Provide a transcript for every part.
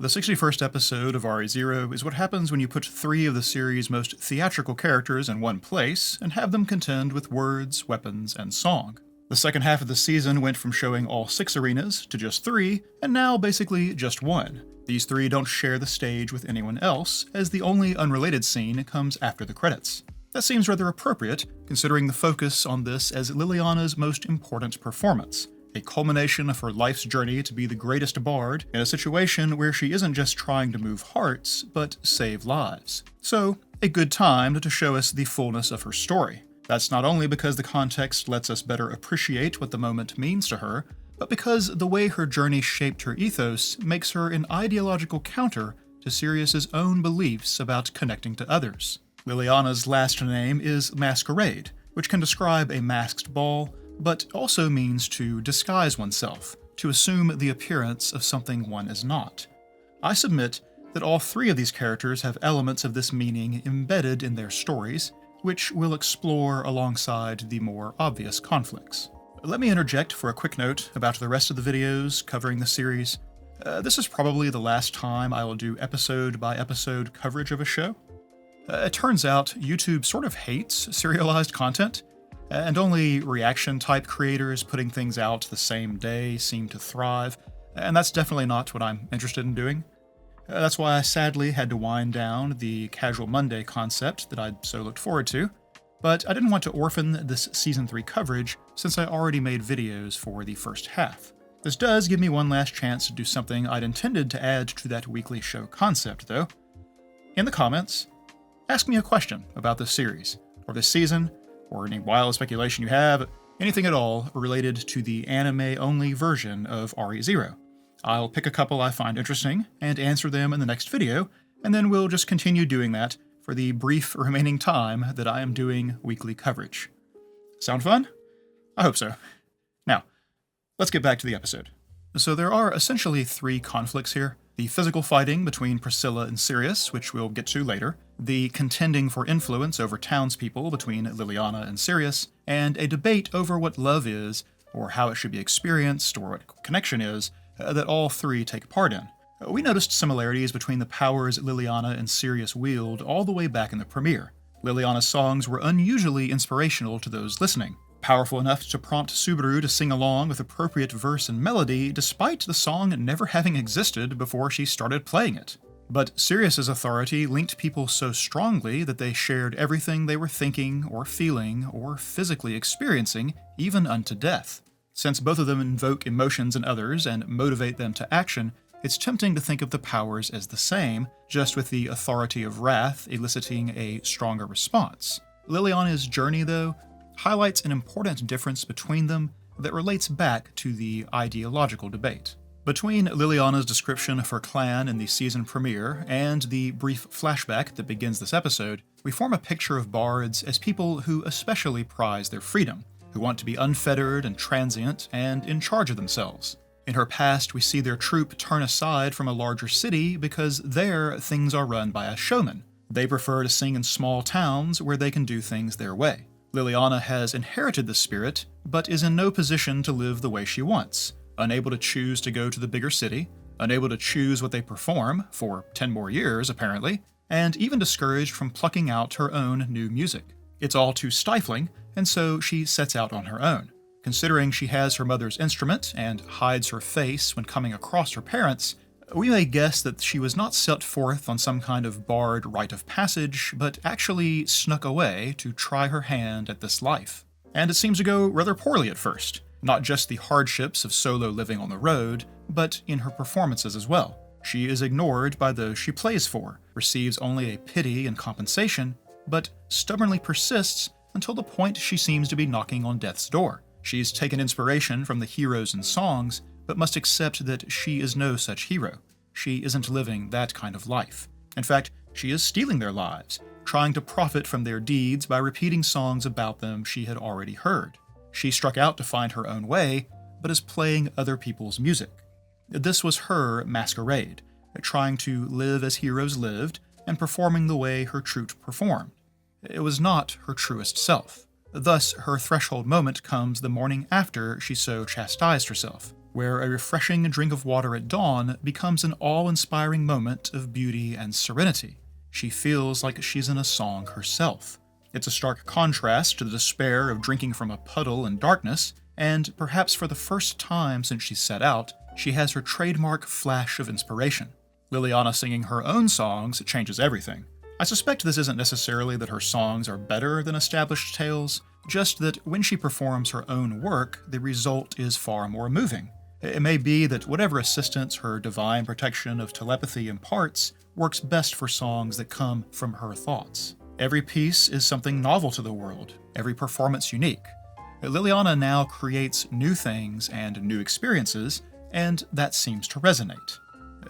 The 61st episode of RE0 is what happens when you put 3 of the series' most theatrical characters in one place and have them contend with words, weapons, and song. The second half of the season went from showing all 6 arenas to just 3, and now basically just 1. These 3 don't share the stage with anyone else, as the only unrelated scene comes after the credits. That seems rather appropriate, considering the focus on this as Liliana's most important performance, a culmination of her life's journey to be the greatest bard in a situation where she isn't just trying to move hearts, but save lives. So, a good time to show us the fullness of her story. That's not only because the context lets us better appreciate what the moment means to her, but because the way her journey shaped her ethos makes her an ideological counter to Sirius's own beliefs about connecting to others. Liliana's last name is Masquerade, which can describe a masked ball, but also means to disguise oneself, to assume the appearance of something one is not. I submit that all 3 of these characters have elements of this meaning embedded in their stories, which we'll explore alongside the more obvious conflicts. Let me interject for a quick note about the rest of the videos covering the series. This is probably the last time I will do episode-by-episode coverage of a show. It turns out YouTube sort of hates serialized content, and only reaction-type creators putting things out the same day seem to thrive, and that's definitely not what I'm interested in doing. That's why I sadly had to wind down the Casual Monday concept that I'd so looked forward to, but I didn't want to orphan this Season 3 coverage since I already made videos for the first half. This does give me one last chance to do something I'd intended to add to that weekly show concept, though. In the comments, ask me a question about this series, or this season, or any wild speculation you have, anything at all related to the anime-only version of RE0. I'll pick a couple I find interesting and answer them in the next video, and then we'll just continue doing that for the brief remaining time that I am doing weekly coverage. Sound fun? I hope so. Now, let's get back to the episode. So there are essentially 3 conflicts here. The physical fighting between Priscilla and Sirius, which we'll get to later, the contending for influence over townspeople between Liliana and Sirius, and a debate over what love is, or how it should be experienced, or what connection is, that all 3 take part in. We noticed similarities between the powers Liliana and Sirius wield all the way back in the premiere. Liliana's songs were unusually inspirational to those listening, powerful enough to prompt Subaru to sing along with appropriate verse and melody despite the song never having existed before she started playing it. But Sirius's authority linked people so strongly that they shared everything they were thinking or feeling or physically experiencing, even unto death. Since both of them invoke emotions in others and motivate them to action, it's tempting to think of the powers as the same, just with the authority of wrath eliciting a stronger response. Liliana's journey, though, highlights an important difference between them that relates back to the ideological debate. Between Liliana's description of her clan in the season premiere and the brief flashback that begins this episode, we form a picture of bards as people who especially prize their freedom, who want to be unfettered and transient and in charge of themselves. In her past, we see their troupe turn aside from a larger city because there things are run by a showman. They prefer to sing in small towns where they can do things their way. Liliana has inherited this spirit, but is in no position to live the way she wants, unable to choose to go to the bigger city, unable to choose what they perform, for 10 more years apparently, and even discouraged from plucking out her own new music. It's all too stifling, and so she sets out on her own. Considering she has her mother's instrument and hides her face when coming across her parents, we may guess that she was not set forth on some kind of bard rite of passage, but actually snuck away to try her hand at this life. And it seems to go rather poorly at first, not just the hardships of solo living on the road, but in her performances as well. She is ignored by those she plays for, receives only a pity and compensation, but stubbornly persists until the point she seems to be knocking on death's door. She's taken inspiration from the heroes and songs, but must accept that she is no such hero. She isn't living that kind of life. In fact, she is stealing their lives, trying to profit from their deeds by repeating songs about them she had already heard. She struck out to find her own way, but is playing other people's music. This was her masquerade, trying to live as heroes lived and performing the way her troupe performed. It was not her truest self. Thus, her threshold moment comes the morning after she so chastised herself. where a refreshing drink of water at dawn becomes an awe-inspiring moment of beauty and serenity. She feels like she's in a song herself. It's a stark contrast to the despair of drinking from a puddle in darkness, and perhaps for the first time since she set out, she has her trademark flash of inspiration. Liliana singing her own songs changes everything. I suspect this isn't necessarily that her songs are better than established tales, just that when she performs her own work, the result is far more moving. It may be that whatever assistance her divine protection of telepathy imparts works best for songs that come from her thoughts. Every piece is something novel to the world, every performance unique. Liliana now creates new things and new experiences, and that seems to resonate.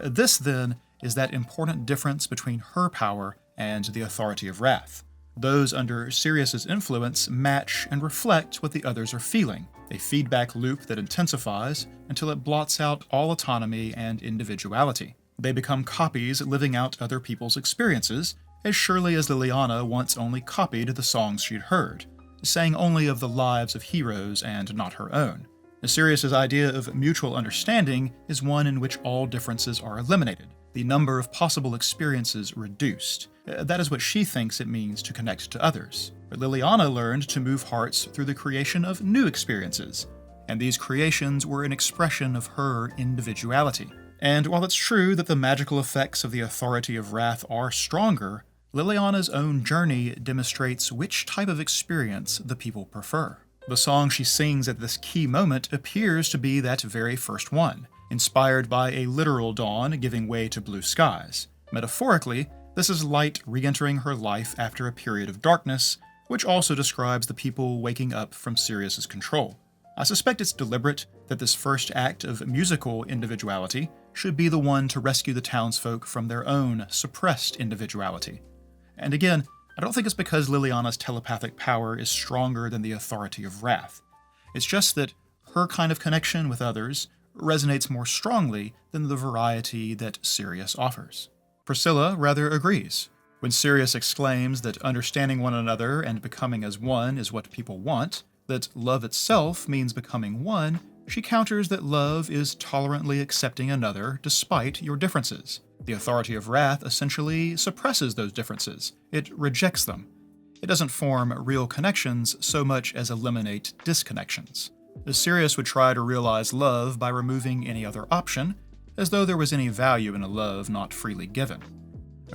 This, then, is that important difference between her power and the authority of wrath. Those under Sirius's influence match and reflect what the others are feeling, a feedback loop that intensifies until it blots out all autonomy and individuality. They become copies living out other people's experiences, as surely as Liliana once only copied the songs she'd heard, sang only of the lives of heroes and not her own. Sirius's idea of mutual understanding is one in which all differences are eliminated, the number of possible experiences reduced. That is what she thinks it means to connect to others. But Liliana learned to move hearts through the creation of new experiences, and these creations were an expression of her individuality. And while it's true that the magical effects of the authority of wrath are stronger, Liliana's own journey demonstrates which type of experience the people prefer. The song she sings at this key moment appears to be that very first one, inspired by a literal dawn giving way to blue skies. Metaphorically, this is light re-entering her life after a period of darkness, which also describes the people waking up from Sirius's control. I suspect it's deliberate that this first act of musical individuality should be the one to rescue the townsfolk from their own suppressed individuality. And again, I don't think it's because Liliana's telepathic power is stronger than the authority of wrath. It's just that her kind of connection with others resonates more strongly than the variety that Sirius offers. Priscilla rather agrees. When Sirius exclaims that understanding one another and becoming as one is what people want, that love itself means becoming one, she counters that love is tolerantly accepting another despite your differences. The authority of wrath essentially suppresses those differences. It rejects them. It doesn't form real connections so much as eliminate disconnections. Sirius would try to realize love by removing any other option, as though there was any value in a love not freely given.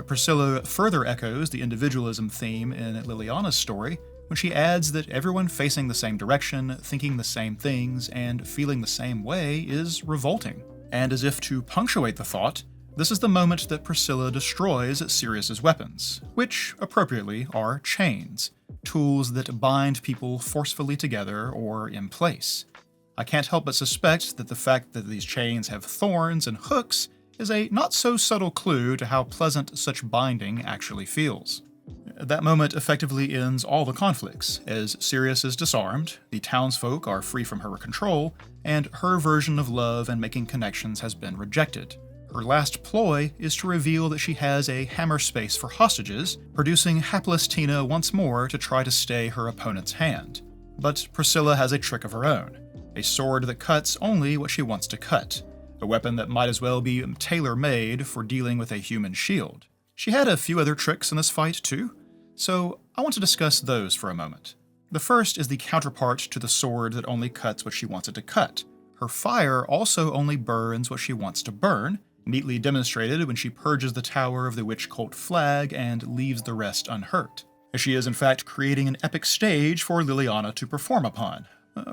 Priscilla further echoes the individualism theme in Liliana's story when she adds that everyone facing the same direction, thinking the same things, and feeling the same way is revolting. And as if to punctuate the thought, this is the moment that Priscilla destroys Sirius's weapons, which, appropriately, are chains, tools that bind people forcefully together or in place. I can't help but suspect that the fact that these chains have thorns and hooks is a not-so-subtle clue to how pleasant such binding actually feels. That moment effectively ends all the conflicts, as Sirius is disarmed, the townsfolk are free from her control, and her version of love and making connections has been rejected. Her last ploy is to reveal that she has a hammer space for hostages, producing hapless Tina once more to try to stay her opponent's hand. But Priscilla has a trick of her own, a sword that cuts only what she wants to cut, a weapon that might as well be tailor-made for dealing with a human shield. She had a few other tricks in this fight too, so I want to discuss those for a moment. The first is the counterpart to the sword that only cuts what she wants it to cut. Her fire also only burns what she wants to burn, neatly demonstrated when she purges the tower of the witch cult flag and leaves the rest unhurt. She is in fact creating an epic stage for Liliana to perform upon.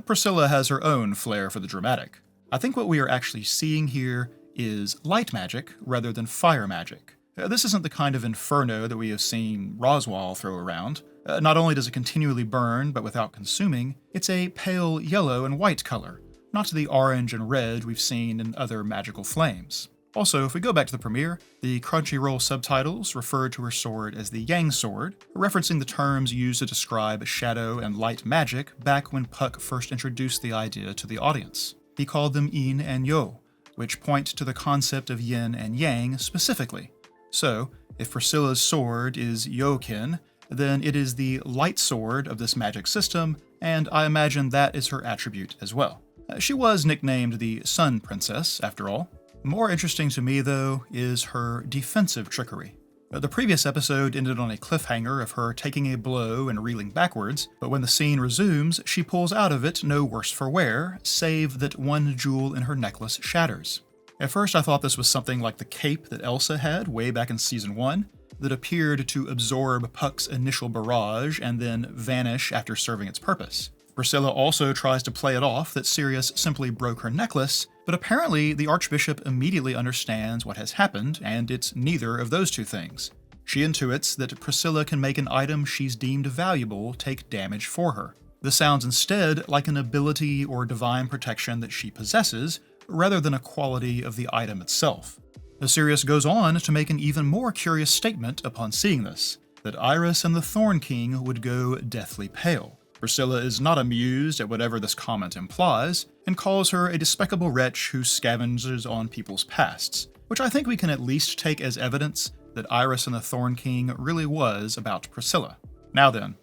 Priscilla has her own flair for the dramatic. I think what we are actually seeing here is light magic rather than fire magic. This isn't the kind of inferno that we have seen Roswell throw around. Not only does it continually burn, but without consuming, it's a pale yellow and white color, not the orange and red we've seen in other magical flames. Also, if we go back to the premiere, the Crunchyroll subtitles referred to her sword as the Yang Sword, referencing the terms used to describe shadow and light magic back when Puck first introduced the idea to the audience. He called them Yin and Yo, which point to the concept of yin and yang specifically. So, if Priscilla's sword is Yokin, then it is the light sword of this magic system, and I imagine that is her attribute as well. She was nicknamed the Sun Princess, after all. More interesting to me, though, is her defensive trickery. The previous episode ended on a cliffhanger of her taking a blow and reeling backwards, but when the scene resumes, she pulls out of it no worse for wear, save that one jewel in her necklace shatters. At first I thought this was something like the cape that Elsa had way back in Season 1, that appeared to absorb Puck's initial barrage and then vanish after serving its purpose. Priscilla also tries to play it off that Sirius simply broke her necklace, but apparently the Archbishop immediately understands what has happened, and it's neither of those two things. She intuits that Priscilla can make an item she's deemed valuable take damage for her. This sounds instead like an ability or divine protection that she possesses, rather than a quality of the item itself. Sirius goes on to make an even more curious statement upon seeing this, that Iris and the Thorn King would go deathly pale. Priscilla is not amused at whatever this comment implies, and calls her a despicable wretch who scavenges on people's pasts, which I think we can at least take as evidence that Iris and the Thorn King really was about Priscilla. Now then,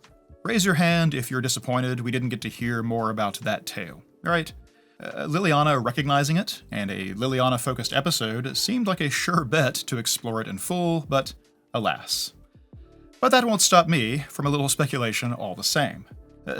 raise your hand if you're disappointed we didn't get to hear more about that tale, right? Liliana recognizing it, and a Liliana-focused episode seemed like a sure bet to explore it in full, but alas. But that won't stop me from a little speculation all the same.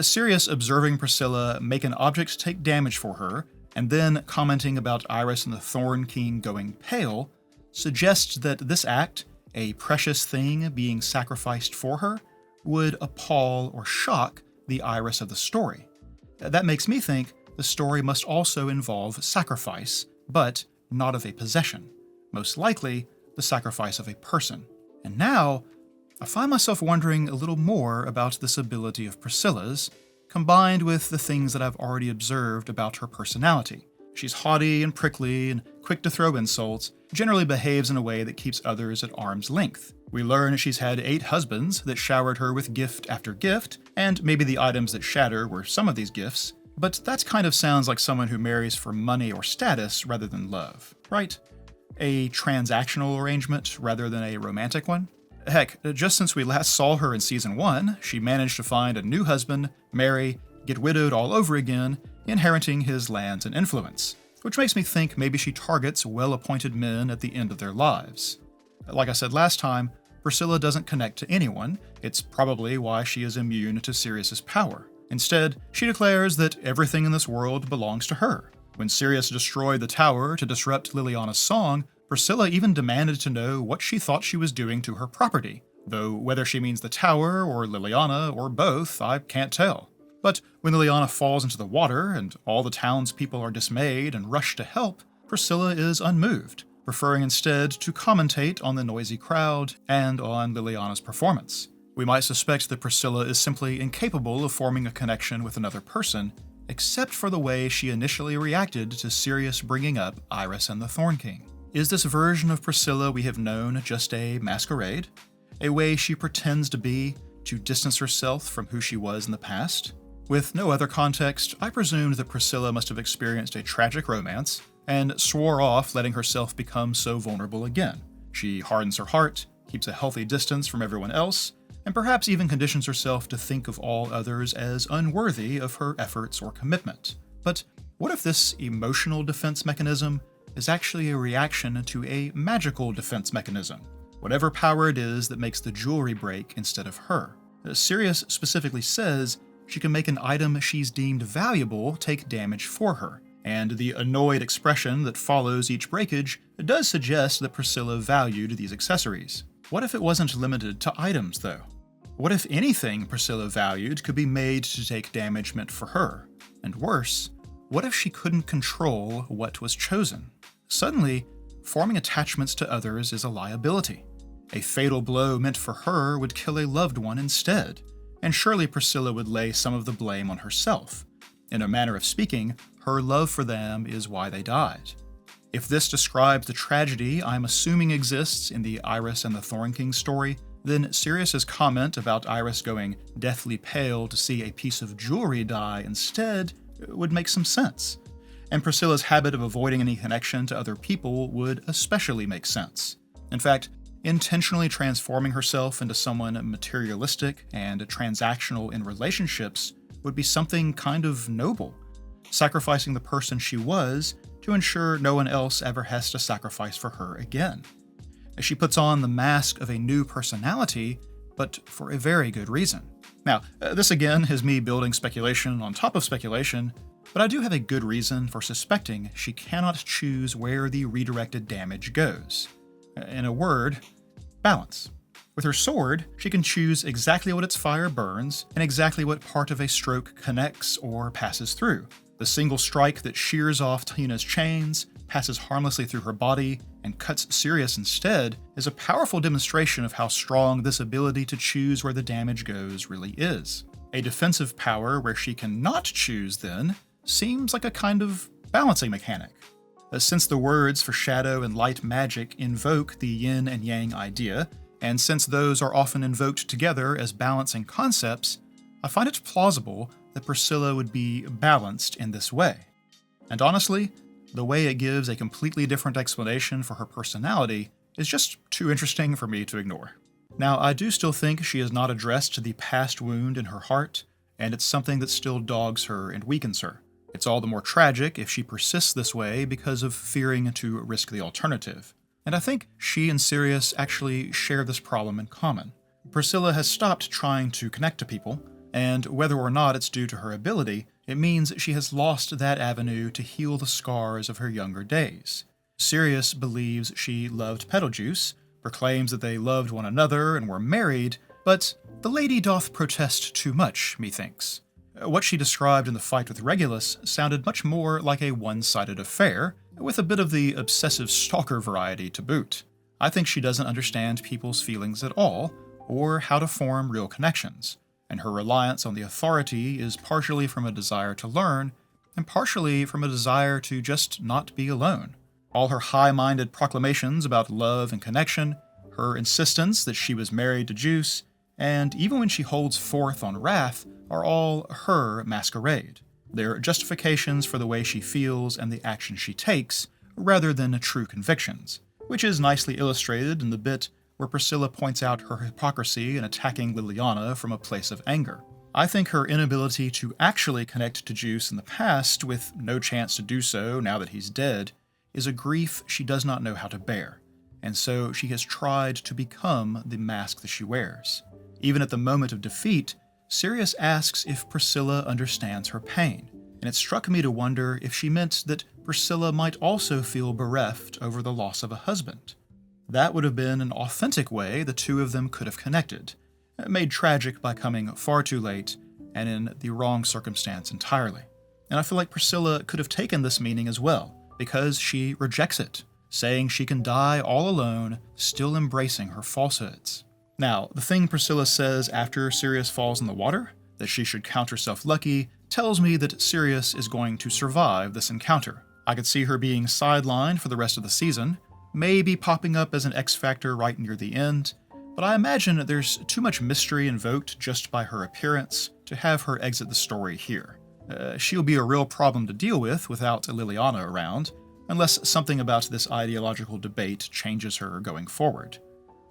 Sirius observing Priscilla make an object take damage for her, and then commenting about Iris and the Thorn King going pale, suggests that this act, a precious thing being sacrificed for her, would appall or shock the Iris of the story. That makes me think the story must also involve sacrifice, but not of a possession. Most likely, the sacrifice of a person. And now, I find myself wondering a little more about this ability of Priscilla's, combined with the things that I've already observed about her personality. She's haughty and prickly and quick to throw insults, generally behaves in a way that keeps others at arm's length. We learn she's had 8 husbands that showered her with gift after gift, and maybe the items that shatter were some of these gifts, but that kind of sounds like someone who marries for money or status rather than love, right? A transactional arrangement rather than a romantic one? Heck, just since we last saw her in Season 1, she managed to find a new husband, marry, get widowed all over again, inheriting his lands and influence, which makes me think maybe she targets well-appointed men at the end of their lives. Like I said last time, Priscilla doesn't connect to anyone. It's probably why she is immune to Sirius's power. Instead, she declares that everything in this world belongs to her. When Sirius destroyed the tower to disrupt Liliana's song, Priscilla even demanded to know what she thought she was doing to her property, though whether she means the tower or Liliana or both, I can't tell. But when Liliana falls into the water and all the townspeople are dismayed and rush to help, Priscilla is unmoved, preferring instead to commentate on the noisy crowd and on Liliana's performance. We might suspect that Priscilla is simply incapable of forming a connection with another person, except for the way she initially reacted to Sirius bringing up Iris and the Thorn King. Is this version of Priscilla we have known just a masquerade? A way she pretends to be to distance herself from who she was in the past? With no other context, I presumed that Priscilla must have experienced a tragic romance and swore off letting herself become so vulnerable again. She hardens her heart, keeps a healthy distance from everyone else, and perhaps even conditions herself to think of all others as unworthy of her efforts or commitment. But what if this emotional defense mechanism is actually a reaction to a magical defense mechanism? Whatever power it is that makes the jewelry break instead of her. Sirius specifically says she can make an item she's deemed valuable take damage for her, and the annoyed expression that follows each breakage does suggest that Priscilla valued these accessories. What if it wasn't limited to items, though? What if anything Priscilla valued could be made to take damage meant for her? And worse, what if she couldn't control what was chosen? Suddenly, forming attachments to others is a liability. A fatal blow meant for her would kill a loved one instead, and surely Priscilla would lay some of the blame on herself. In a manner of speaking, her love for them is why they died. If this describes the tragedy I'm assuming exists in the Iris and the Thorn King story, then Sirius's comment about Iris going deathly pale to see a piece of jewelry die instead would make some sense. And Priscilla's habit of avoiding any connection to other people would especially make sense. In fact, intentionally transforming herself into someone materialistic and transactional in relationships would be something kind of noble. sacrificing the person she was to ensure no one else ever has to sacrifice for her again. She puts on the mask of a new personality, but for a very good reason. Now, this again is me building speculation on top of speculation, but I do have a good reason for suspecting she cannot choose where the redirected damage goes. In a word, balance. With her sword, she can choose exactly what its fire burns and exactly what part of a stroke connects or passes through. The single strike that shears off Tina's chains, passes harmlessly through her body, and cuts Sirius instead is a powerful demonstration of how strong this ability to choose where the damage goes really is. A defensive power where she cannot choose, then, seems like a kind of balancing mechanic. Since the words for shadow and light magic invoke the yin and yang idea, and since those are often invoked together as balancing concepts, I find it plausible that Priscilla would be balanced in this way. And honestly, the way it gives a completely different explanation for her personality is just too interesting for me to ignore. Now, I do still think she has not addressed the past wound in her heart, and it's something that still dogs her and weakens her. It's all the more tragic if she persists this way because of fearing to risk the alternative. And I think she and Sirius actually share this problem in common. Priscilla has stopped trying to connect to people, and whether or not it's due to her ability, it means she has lost that avenue to heal the scars of her younger days. Sirius believes she loved Betelgeuse, proclaims that they loved one another and were married, but the lady doth protest too much, methinks. What she described in the fight with Regulus sounded much more like a one-sided affair, with a bit of the obsessive stalker variety to boot. I think she doesn't understand people's feelings at all, or how to form real connections, and her reliance on the authority is partially from a desire to learn, and partially from a desire to just not be alone. All her high-minded proclamations about love and connection, her insistence that she was married to Zeus, and even when she holds forth on wrath, are all her masquerade. They're justifications for the way she feels and the actions she takes, rather than true convictions, which is nicely illustrated in the bit where Priscilla points out her hypocrisy in attacking Liliana from a place of anger. I think her inability to actually connect to Zeus in the past, with no chance to do so now that he's dead, is a grief she does not know how to bear, and so she has tried to become the mask that she wears. Even at the moment of defeat, Sirius asks if Priscilla understands her pain, and it struck me to wonder if she meant that Priscilla might also feel bereft over the loss of a husband. That would have been an authentic way the two of them could have connected, made tragic by coming far too late and in the wrong circumstance entirely. And I feel like Priscilla could have taken this meaning as well, because she rejects it, saying she can die all alone, still embracing her falsehoods. Now, the thing Priscilla says after Sirius falls in the water, that she should count herself lucky, tells me that Sirius is going to survive this encounter. I could see her being sidelined for the rest of the season, maybe popping up as an X-Factor right near the end, but I imagine that there's too much mystery invoked just by her appearance to have her exit the story here. She'll be a real problem to deal with without Liliana around, unless something about this ideological debate changes her going forward.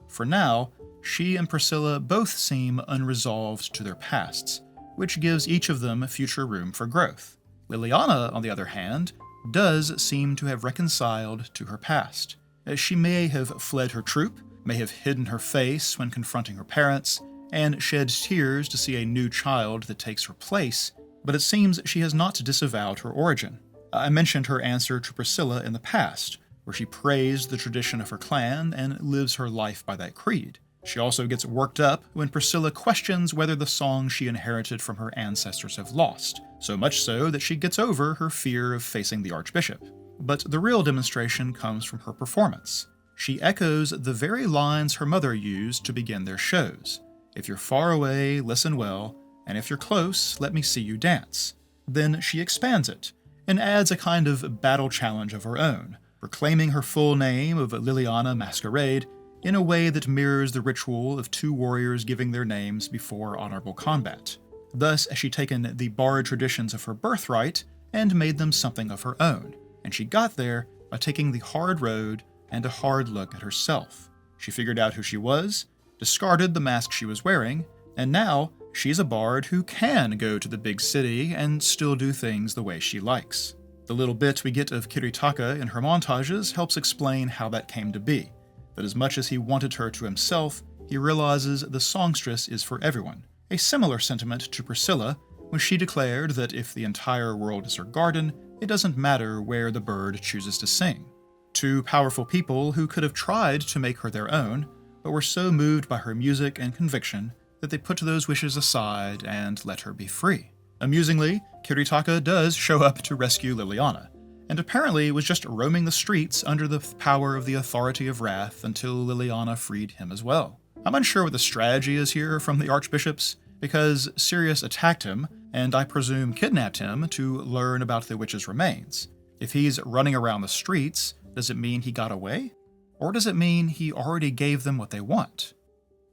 For now, she and Priscilla both seem unresolved to their pasts, which gives each of them future room for growth. Liliana, on the other hand, does seem to have reconciled to her past. She may have fled her troop, may have hidden her face when confronting her parents, and shed tears to see a new child that takes her place, but it seems she has not disavowed her origin. I mentioned her answer to Priscilla in the past, where she praised the tradition of her clan and lives her life by that creed. She also gets worked up when Priscilla questions whether the songs she inherited from her ancestors have lost, so much so that she gets over her fear of facing the Archbishop. But the real demonstration comes from her performance. She echoes the very lines her mother used to begin their shows. "If you're far away, listen well, and if you're close, let me see you dance." Then she expands it, and adds a kind of battle challenge of her own, proclaiming her full name of Liliana Masquerade in a way that mirrors the ritual of two warriors giving their names before honorable combat. Thus has she taken the borrowed traditions of her birthright and made them something of her own, and she got there by taking the hard road and a hard look at herself. She figured out who she was, discarded the mask she was wearing, and now She's a bard who can go to the big city and still do things the way she likes. The little bit we get of Kiritaka in her montages helps explain how that came to be, that as much as he wanted her to himself, he realizes the songstress is for everyone, a similar sentiment to Priscilla when she declared that if the entire world is her garden, it doesn't matter where the bird chooses to sing. Two powerful people who could have tried to make her their own, but were so moved by her music and conviction that they put those wishes aside and let her be free. Amusingly, Kiritaka does show up to rescue Liliana, and apparently was just roaming the streets under the power of the authority of wrath until Liliana freed him as well. I'm unsure what the strategy is here from the archbishops, because Sirius attacked him, and I presume kidnapped him to learn about the witch's remains. If he's running around the streets, does it mean he got away? Or does it mean he already gave them what they want?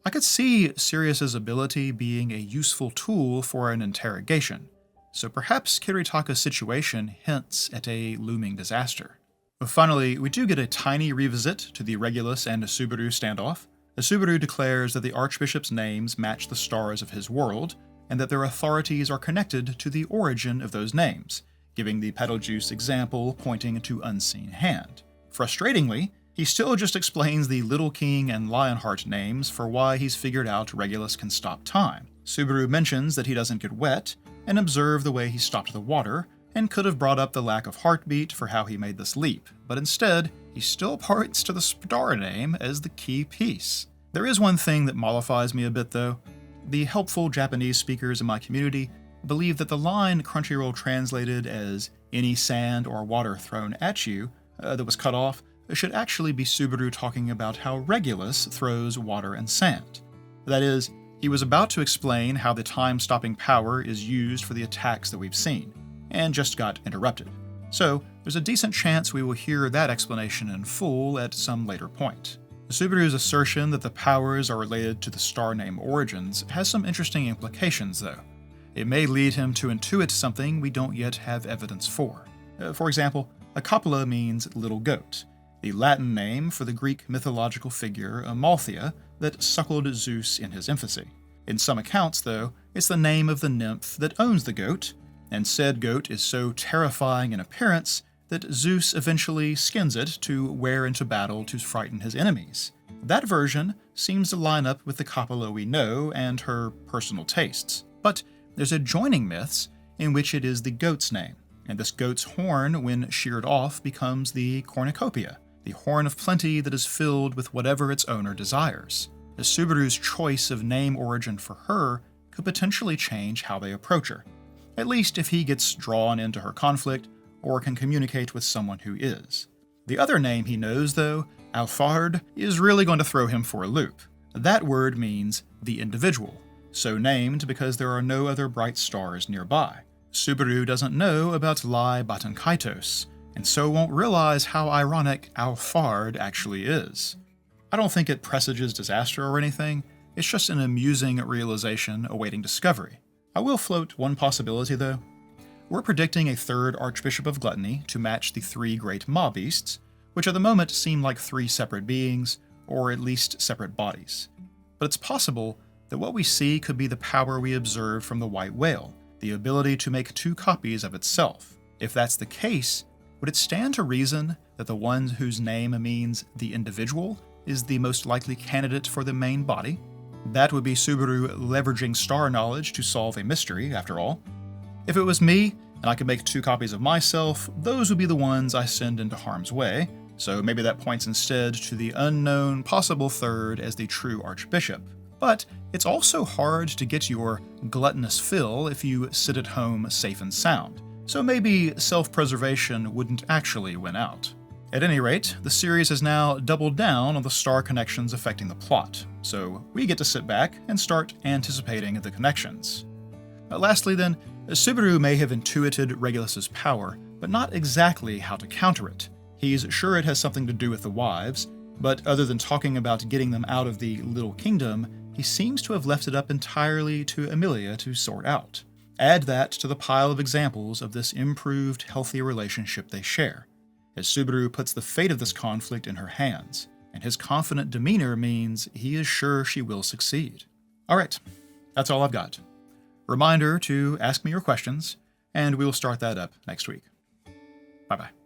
I could see Sirius's ability being a useful tool for an interrogation, so perhaps Kiritaka's situation hints at a looming disaster. But finally, we do get a tiny revisit to the Regulus and Subaru standoff. The Subaru declares that the archbishop's names match the stars of his world, and that their authorities are connected to the origin of those names, giving the Betelgeuse example pointing to unseen hand. Frustratingly, he still just explains the Little King and Lionheart names for why he's figured out Regulus can stop time. Subaru mentions that he doesn't get wet, and observe the way he stopped the water, and could have brought up the lack of heartbeat for how he made this leap, but instead, he still points to the star name as the key piece. There is one thing that mollifies me a bit though. The helpful Japanese speakers in my community believe that the line Crunchyroll translated as any sand or water thrown at you that was cut off should actually be Subaru talking about how Regulus throws water and sand. That is, he was about to explain how the time-stopping power is used for the attacks that we've seen, and just got interrupted. So, there's a decent chance we will hear that explanation in full at some later point. Subaru's assertion that the powers are related to the star name origins has some interesting implications, though. It may lead him to intuit something we don't yet have evidence for. For example, a copula means little goat, the Latin name for the Greek mythological figure Amalthea that suckled Zeus in his infancy. In some accounts, though, it's the name of the nymph that owns the goat, and said goat is so terrifying in appearance that Zeus eventually skins it to wear into battle to frighten his enemies. That version seems to line up with the copula we know and her personal tastes, but there's adjoining myths in which it is the goat's name, and this goat's horn, when sheared off, becomes the cornucopia, the horn of plenty that is filled with whatever its owner desires. The Subaru's choice of name origin for her could potentially change how they approach her, at least if he gets drawn into her conflict or can communicate with someone who is. The other name he knows, though, Alfard, is really going to throw him for a loop. That word means the individual, so named because there are no other bright stars nearby. Subaru doesn't know about Lai Batankaitos, and so won't realize how ironic Alfard actually is. I don't think it presages disaster or anything, it's just an amusing realization awaiting discovery. I will float one possibility though. We're predicting a third Archbishop of Gluttony to match the three great maw beasts, which at the moment seem like three separate beings, or at least separate bodies. But it's possible that what we see could be the power we observed from the white whale, the ability to make two copies of itself. If that's the case, would it stand to reason that the one whose name means the individual is the most likely candidate for the main body? That would be Subaru leveraging star knowledge to solve a mystery, after all. If it was me, and I could make two copies of myself, those would be the ones I send into harm's way, so maybe that points instead to the unknown possible third as the true Archbishop. But it's also hard to get your gluttonous fill if you sit at home safe and sound, so maybe self-preservation wouldn't actually win out. At any rate, the series has now doubled down on the star connections affecting the plot, so we get to sit back and start anticipating the connections. Lastly then, Subaru may have intuited Regulus's power, but not exactly how to counter it. He's sure it has something to do with the wives, but other than talking about getting them out of the Little Kingdom, he seems to have left it up entirely to Emilia to sort out. Add that to the pile of examples of this improved, healthy relationship they share, as Subaru puts the fate of this conflict in her hands, and his confident demeanor means he is sure she will succeed. Alright, that's all I've got. Reminder to ask me your questions, and we will start that up next week. Bye-bye.